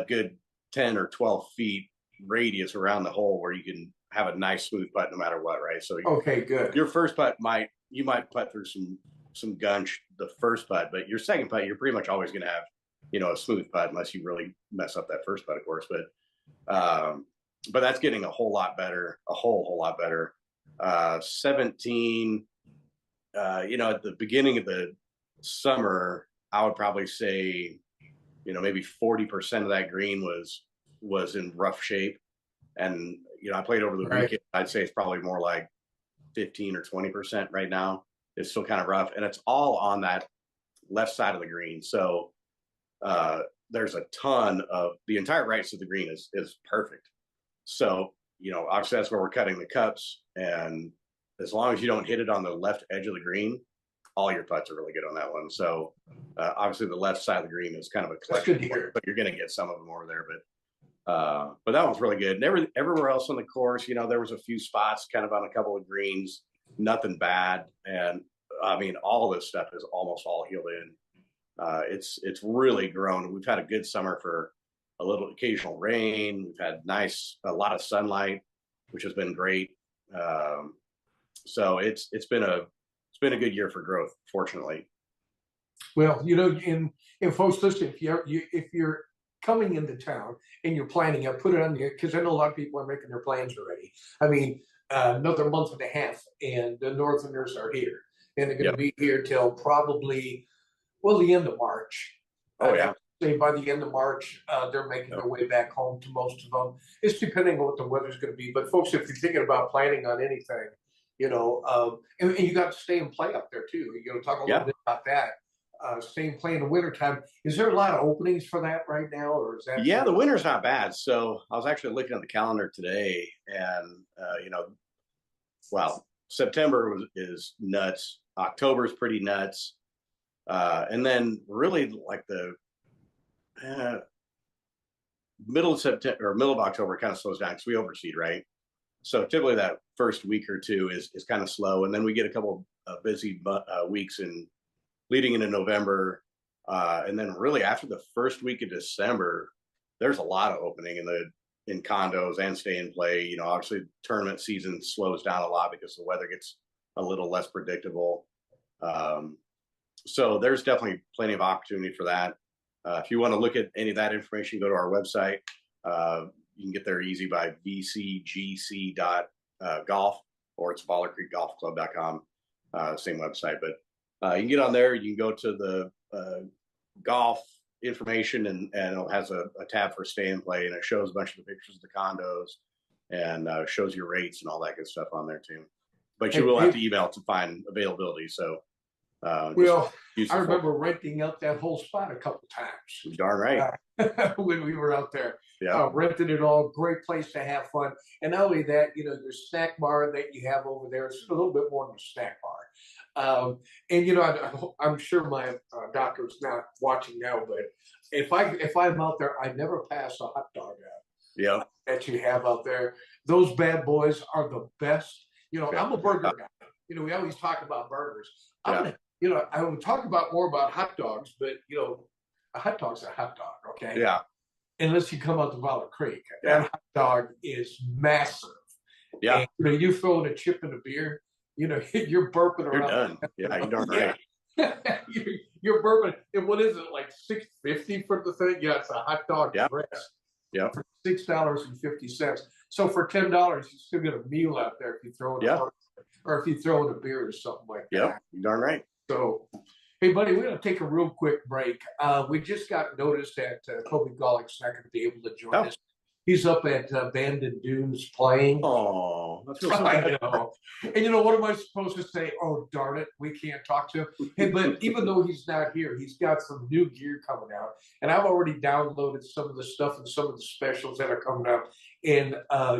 good 10 or 12 feet radius around the hole where you can have a nice smooth putt no matter what, right? So
okay, good.
Your first putt you might putt through some gunch the first putt, but your second putt you're pretty much always going to have a smooth putt unless you really mess up that first putt, of course. But that's getting a whole lot better, a whole lot better. 17, at the beginning of the summer, I would probably say, maybe 40% of that green was in rough shape. And, I played over the weekend. I'd say it's probably more like 15 or 20% right now. It's still kind of rough. And it's all on that left side of the green. So there's a ton of the entire right side of the green is perfect. So, obviously that's where we're cutting the cups. And as long as you don't hit it on the left edge of the green, all your putts are really good on that one. So obviously the left side of the green is kind of a
That's good
collection
to hear.
point, but you're going to get some of them over there. But that one's really good. And everywhere else on the course, you know, there was a few spots kind of on a couple of greens, nothing bad. And I mean, all this stuff is almost all healed in. It's really grown. We've had a good summer for a little occasional rain. We've had a lot of sunlight, which has been great. So it's been a good year for growth, fortunately.
Well, you know, and folks, listen, if you're coming into town and you're planning, I'll put it on here because I know a lot of people are making their plans already. I mean, another month and a half, and the Northerners are here, and they're going to be here till probably, well, the end of March.
Oh yeah.
Say by the end of March, they're making their way back home to most of them. It's depending on what the weather's going to be. But folks, if you're thinking about planning on anything, you know, and you got to stay and play up there too. You know, talk a little bit about that. Stay and play in the wintertime. Is there a lot of openings for that right now, or is that?
Yeah, the winter's not bad. So I was actually looking at the calendar today, and you know, well, September is nuts. October's pretty nuts, and then really like the middle of September or middle of October kind of slows down because we overseed, right? So typically that first week or two is kind of slow, and then we get a couple of busy weeks leading into November, and then really after the first week of December, there's a lot of opening in condos and stay and play. You know, obviously tournament season slows down a lot because the weather gets a little less predictable. So there's definitely plenty of opportunity for that. If you want to look at any of that information, go to our website. You can get there easy by vcgc.golf, or it's BallerCreekGolfClub.com, same website. But you can get on there. You can go to the golf information, and it has a tab for stay and play, and it shows a bunch of the pictures of the condos and shows your rates and all that good stuff on there too. But you will have to email to find availability. So,
well, I remember renting out that whole spot a couple times.
Darn right.
When we were out there,
yeah,
rented it all. Great place to have fun. And not only that, you know, your snack bar that you have over there is a little bit more than a snack bar. And you know, I'm sure my doctor's not watching now, but if I'm out there, I never pass a hot dog out.
Yeah,
that you have out there. Those bad boys are the best. You know, I'm a burger guy. You know, we always talk about burgers. You know, I would talk about more about hot dogs, but you know, a hot dog's a hot dog, okay?
Yeah.
Unless you come out to Valor Creek, that hot dog is massive.
Yeah.
And, you know, you throw in a chip in a beer, you know, you're burping around.
You're done. Yeah, you're darn right.
You're burping. And what is it, like $6.50 for the thing? Yeah, it's a hot dog dress.
Yeah.
For $6.50. So for $10, you still get a meal out there if you throw in a burger, or if you throw in a beer or something like that.
Yeah, you're darn right.
So, hey, buddy, we're going to take a real quick break. We just got noticed that Kobe Golick's not going to be able to join us. He's up at Bandon Dunes playing.
Oh, that's really
I know. And you know, what am I supposed to say? Oh, darn it, we can't talk to him. Hey, but even though he's not here, he's got some new gear coming out. And I've already downloaded some of the stuff and some of the specials that are coming out. And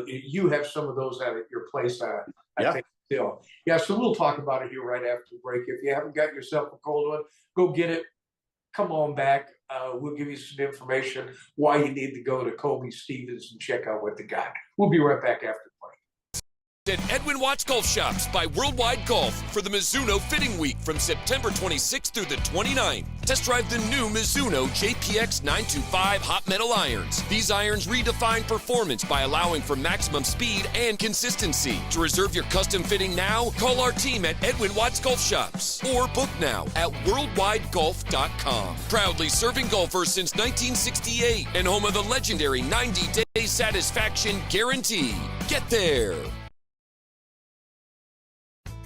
you have some of those out at your place, I think. Still. Yeah, so we'll talk about it here right after the break. If you haven't got yourself a cold one, go get it. Come on back. We'll give you some information why you need to go to Kobe Stevens and check out what they got. We'll be right back after the break.
At Edwin Watts Golf Shops by Worldwide Golf for the Mizuno Fitting Week from September 26th through the 29th. Test drive the new Mizuno JPX 925 Hot Metal Irons. These irons redefine performance by allowing for maximum speed and consistency. To reserve your custom fitting now, call our team at Edwin Watts Golf Shops or book now at worldwidegolf.com. Proudly serving golfers since 1968 and home of the legendary 90-day satisfaction guarantee. Get there.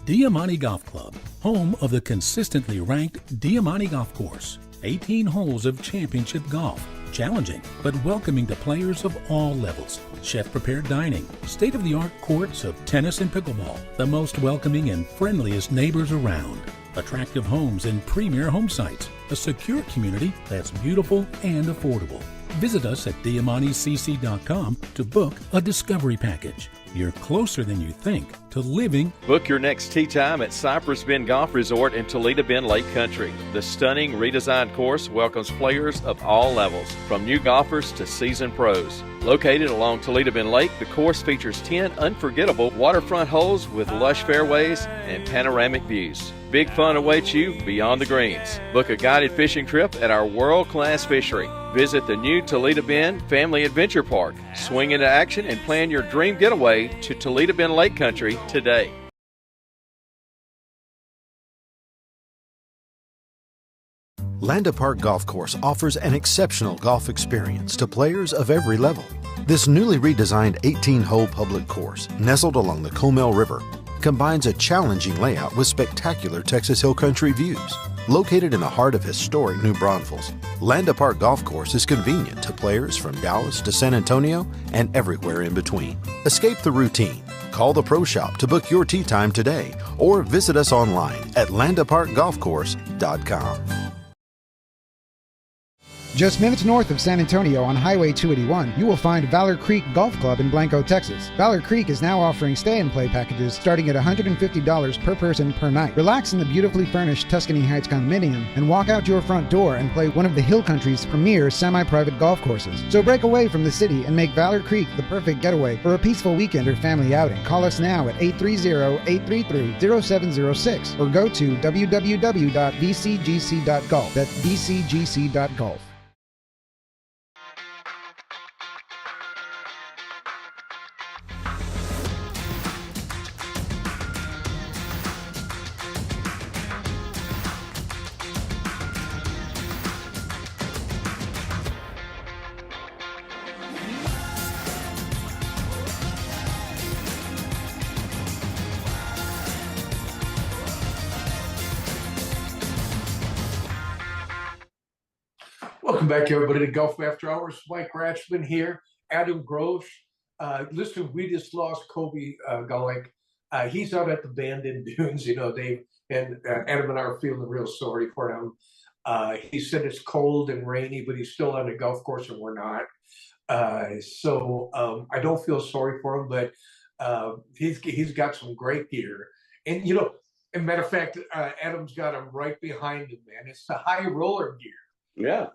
Diamante Golf Club, home of the consistently ranked Diamante Golf Course. 18 holes of championship golf. Challenging, but welcoming to players of all levels. Chef-prepared dining. State-of-the-art courts of tennis and pickleball. The most welcoming and friendliest neighbors around. Attractive homes and premier home sites. A secure community that's beautiful and affordable. Visit us at diamantecc.com to book a discovery package. You're closer than you think to living.
Book your next tee time at Cypress Bend Golf Resort in Toledo Bend Lake Country. The stunning redesigned course welcomes players of all levels, from new golfers to seasoned pros. Located along Toledo Bend Lake, the course features 10 unforgettable waterfront holes with lush fairways and panoramic views. Big fun awaits you beyond the greens. Book a guided fishing trip at our world-class fishery. Visit the new Toledo Bend Family Adventure Park. Swing into action and plan your dream getaway to Toledo Bend Lake Country today.
Landa Park Golf Course offers an exceptional golf experience to players of every level. This newly redesigned 18-hole public course, nestled along the Comal River, combines a challenging layout with spectacular Texas Hill Country views. Located in the heart of historic New Braunfels, Landa Park Golf Course is convenient to players from Dallas to San Antonio and everywhere in between. Escape the routine. Call the Pro Shop to book your tee time today or visit us online at landaparkgolfcourse.com.
Just minutes north of San Antonio on Highway 281, you will find Valor Creek Golf Club in Blanco, Texas. Valor Creek is now offering stay-and-play packages starting at $150 per person per night. Relax in the beautifully furnished Tuscany Heights condominium and walk out your front door and play one of the Hill Country's premier semi-private golf courses. So break away from the city and make Valor Creek the perfect getaway for a peaceful weekend or family outing. Call us now at 830-833-0706 or go to www.vcgc.golf. That's vcgc.golf.
Welcome back, everybody, to Golf After Hours. Mike Ratchman here. Adam Grosh. Listen, we just lost Kobe Golick. He's out at the Bandon Dunes. You know, Dave and Adam and I are feeling real sorry for him. He said it's cold and rainy, but he's still on the golf course, and we're not. So I don't feel sorry for him, but he's got some great gear. And, you know, as a matter of fact, Adam's got him right behind him, man. It's the high roller gear.
Yeah.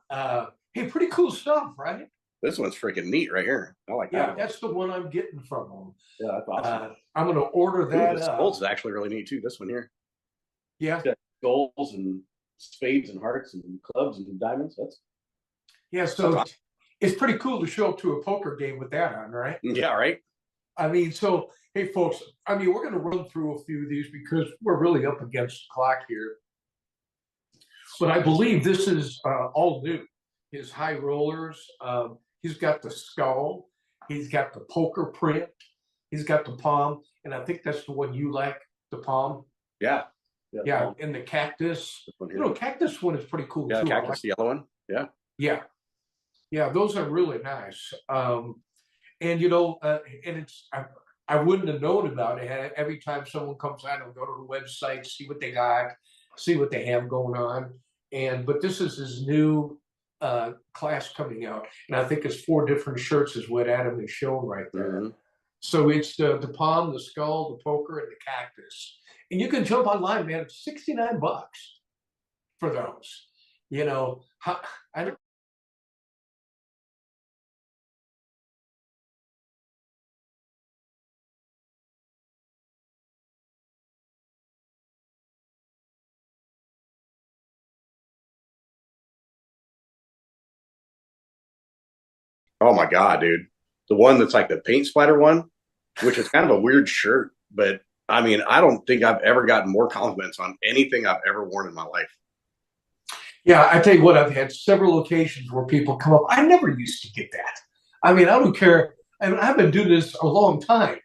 Hey, pretty cool stuff, right?
This one's freaking neat right here. I like that.
Yeah,
one.
that's the one I'm getting from him.
Yeah, that's awesome.
I'm going to order that.
This gold's actually really neat too. This one here.
Yeah.
It's got golds and spades and hearts and clubs and diamonds.
So
awesome.
It's pretty cool to show up to a poker game with that on, right?
Yeah, right.
I mean, so hey, folks. I mean, we're going to run through a few of these because we're really up against the clock here. But I believe this is all new. His high rollers. He's got the skull. He's got the poker print. He's got the palm, and I think that's the one you like, the palm.
Yeah.
Yeah, and the cactus. You know, cactus one is pretty cool too.
Yeah, cactus, the yellow one. Yeah.
Yeah, those are really nice. And you know, and it's I wouldn't have known about it. Every time someone comes on, I'll go to the website, see what they got, see what they have going on. But this is his new class coming out, and I think it's 4 different shirts is what Adam is showing right there.
Mm-hmm.
So it's the palm, the skull, the poker, and the cactus. And you can jump online, man. It's $69 for those. You know, I don't.
Oh my God, dude. The one that's like the paint splatter one, which is kind of a weird shirt, but I mean, I don't think I've ever gotten more compliments on anything I've ever worn in my life.
Yeah, I tell you what, I've had several occasions where people come up. I never used to get that. I mean, I don't care. I mean, I've been doing this a long time.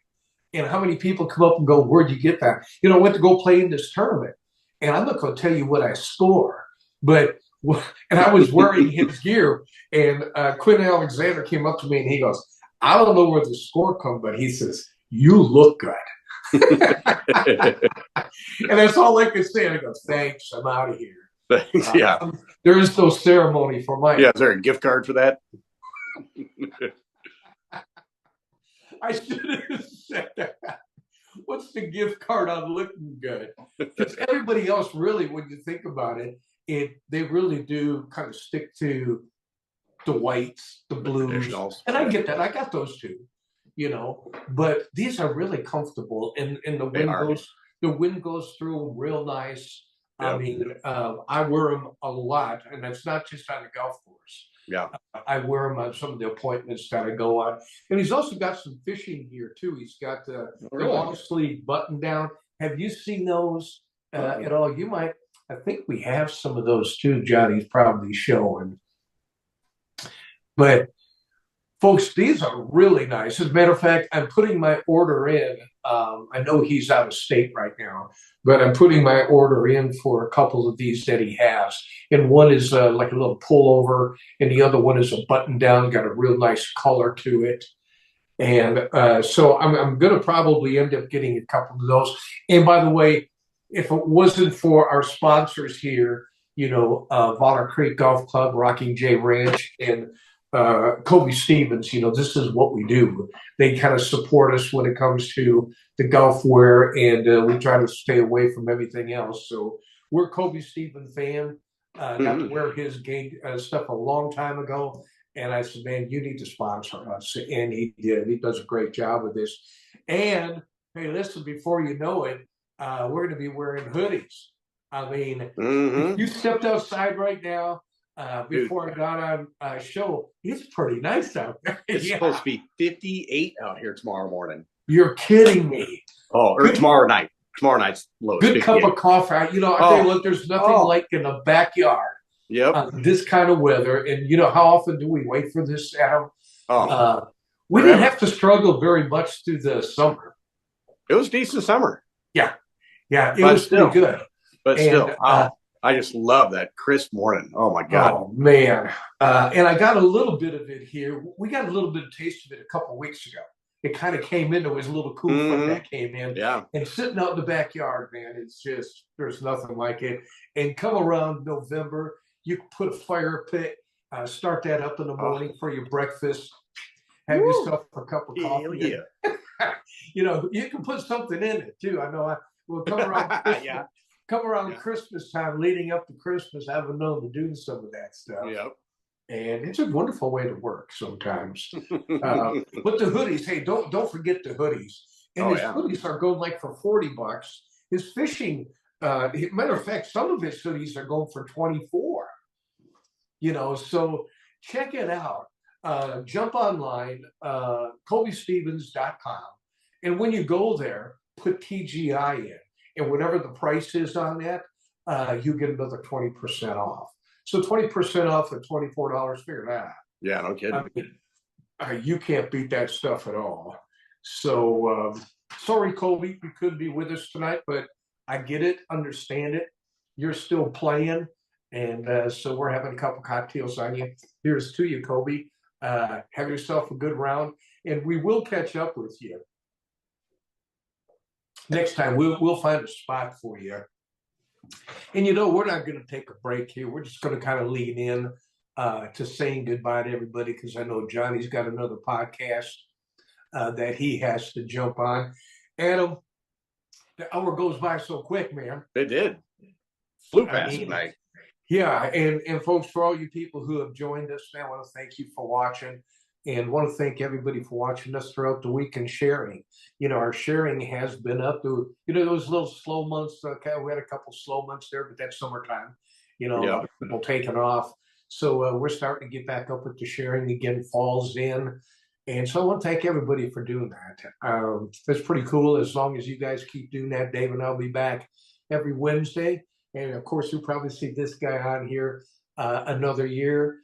And how many people come up and go, where'd you get that? You know, I went to go play in this tournament. And I'm not going to tell you what I score. But, and I was wearing his gear. And Quinn Alexander came up to me and he goes, I don't know where the score comes, but he says, you look good. And that's all I could say. I go, thanks, I'm out of here.
Yeah.
There is no ceremony for Mike.
Yeah, is there a gift card for that?
I should have said that. What's the gift card on looking good? Because everybody else really, when you think about it, they really do kind of stick to the whites, the blues. And I get that. I got those too, but these are really comfortable and the wind goes through them real nice. Yep. I mean, I wear them a lot, and it's not just on the golf course.
Yeah,
I wear them on some of the appointments that I go on. And he's also got some fishing gear too. He's got the long sleeve button down. Have you seen those at all? You might. I think we have some of those too. Johnny's probably showing. But folks, these are really nice. As a matter of fact, I'm putting my order in. I know he's out of state right now, but I'm putting my order in for a couple of these that he has. And one is like a little pullover, and the other one is a button down, got a real nice color to it. And so I'm going to probably end up getting a couple of those. And by the way, if it wasn't for our sponsors here, Valor Creek Golf Club, Rocking J Ranch, and Kobe Stevens, this is what we do. They kind of support us when it comes to the golf wear, and we try to stay away from everything else. So we're Kobe Stevens fan. Got to wear his gig stuff a long time ago, and I said, man, you need to sponsor us. And he did. He does a great job with this. And hey, listen, before you know it, we're going to be wearing hoodies. I mean, if you stepped outside right now, before I got on show, it's pretty nice out there.
It's supposed to be 58 out here tomorrow morning.
You're kidding me.
Oh, or tomorrow night. Tomorrow night's low.
Good cup of coffee. I tell you what, there's nothing like in the backyard.
Yep.
This kind of weather. And how often do we wait for this, Adam? We didn't have to struggle very much through the summer.
It was decent summer.
Yeah. It was still pretty good.
But still, I just love that crisp morning. Oh my God.
Oh man. And I got a little bit of it here. We got a little bit of taste of it a couple of weeks ago. It kind of came in. There was a little cool front that came in.
Yeah.
And sitting out in the backyard, man, it's just, there's nothing like it. And come around November, you can put a fire pit, start that up in the morning for your breakfast. Have yourself a cup of coffee.
Yeah.
You can put something in it too. I know we'll come around Christmas, come around Christmas time, leading up to Christmas, I haven't known to do some of that stuff.
Yep.
And it's a wonderful way to work sometimes. But the hoodies, hey, don't forget the hoodies. And his hoodies are going like for $40. His fishing, matter of fact, some of his hoodies are going for $24. So check it out. Jump online, KobeStevens.com. And when you go there, put TGI in. And whatever the price is on that, you get another 20% off. So 20% off at $24, figure that out.
Yeah, no kidding.
I mean, you can't beat that stuff at all. So sorry, Kobe, you couldn't be with us tonight, but I get it, understand it. You're still playing, and so we're having a couple cocktails on you. Here's to you, Kobe. Have yourself a good round, and we will catch up with you next time. We'll find a spot for you. And we're not going to take a break here. We're just going to kind of lean in to saying goodbye to everybody, because I know Johnny's got another podcast that he has to jump on. Adam, the hour goes by so quick, man.
It did. Flew past tonight.
Yeah, and folks, for all you people who have joined us, man, I want to thank you for watching. And want to thank everybody for watching us throughout the week and sharing. Our sharing has been up to, those little slow months. We had a couple slow months there, but that's summertime. People taking off. So we're starting to get back up with the sharing again. Fall's in. And so I want to thank everybody for doing that. It's pretty cool. As long as you guys keep doing that, Dave and I'll be back every Wednesday. And of course, you'll probably see this guy on here another year.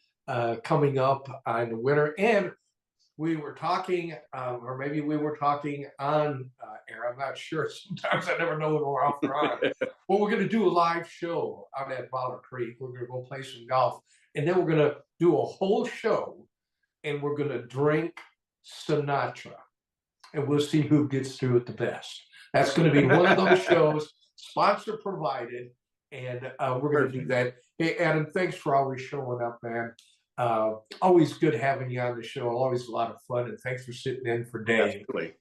Coming up in the winter. And we were talking, or maybe we were talking on air. I'm not sure. Sometimes I never know when we're off or on. But we're going to do a live show out at Valor Creek. We're going to go play some golf. And then we're going to do a whole show, and we're going to drink Sinatra. And we'll see who gets through it the best. That's going to be one of those shows, sponsor provided. And we're going to do that. Hey, Adam, thanks for always showing up, man. Always good having you on the show. Always a lot of fun, and thanks for sitting in for Dave.
Absolutely.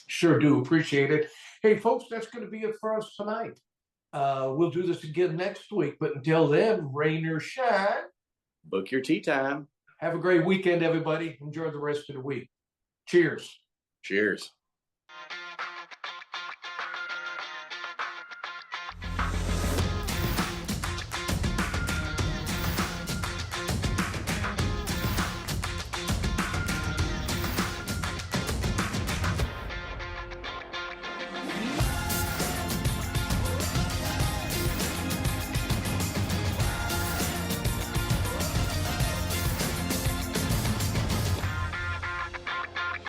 Sure do appreciate it. Hey, folks, that's going to be it for us tonight. We'll do this again next week, but until then, rain or shine,
Book your tea time.
have a great weekend, everybody. Enjoy the rest of the week. Cheers.
Cheers.